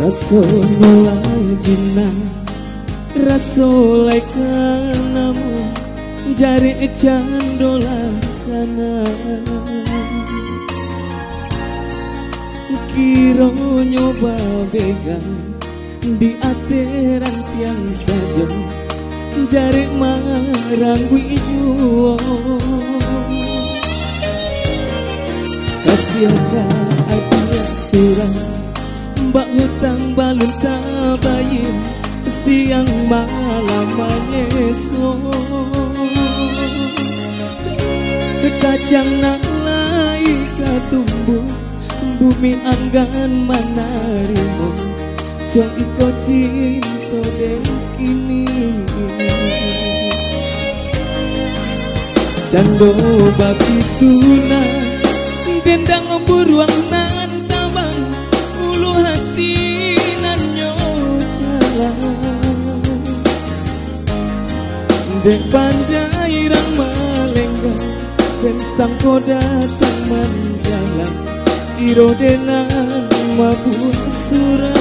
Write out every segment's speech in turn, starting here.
Rasono lajina Rasolai kanamu Jari candola kana Kiro nyoba begang Di ateran tiang saja Jari marangwi juo Kasiaka adia surang Mbak hutang balun kabayin Siang malam menyeso Kacang nak lai katumbuh Bumi anggan manarimo Jong iko cinta den kini Cando babi tuna Dendang buruang nan tabang Ulu hati nan nyojalan Dek pandai rang malenggang Dan sangko datang menjalan Iro denan mabuk surah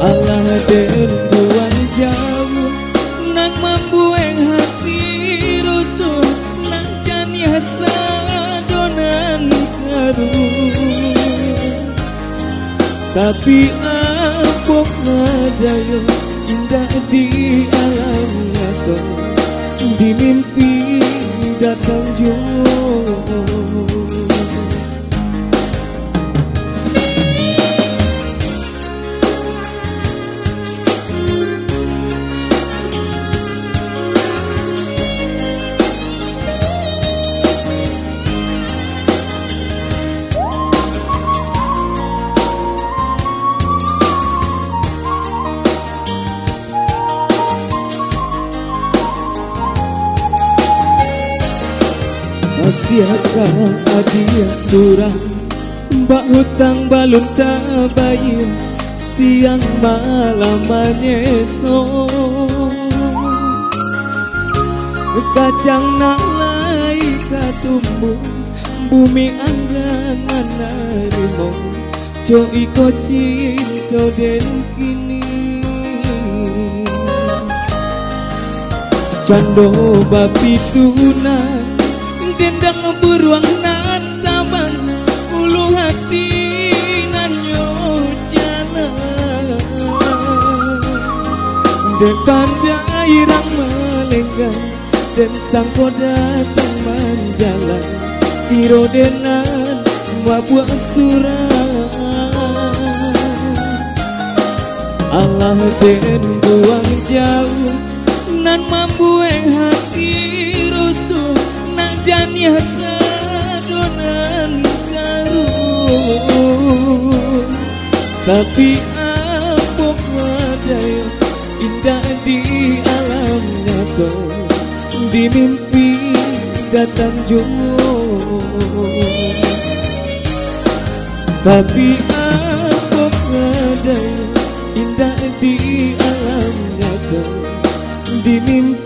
Allah den buang jauh Nang membueng hati rusuh Nang jani sadonan karun Tapi apok ngadayo Indah di alam nyata Di mimpi datang jauh Siaka adia surah Mbak hutang balun tabayin Siang malam menyeso Kacang nak lai katumbuh Bumi anggan manarimo Jo iko cinta den kini Cando babi tuna Dendang beruang nan tabang Ulu hati nan nyojalan Dan pandai rang melenggang Dan sangko datang menjalan Iro denan mabuk surah Allah den buang jauh Nan membueng hati rusuh Jani sadonan karun Tapi apok wadayo Indah di alam nyata Di mimpi datang jauh Tapi apok wadayo Indah di alam nyata Di mimpi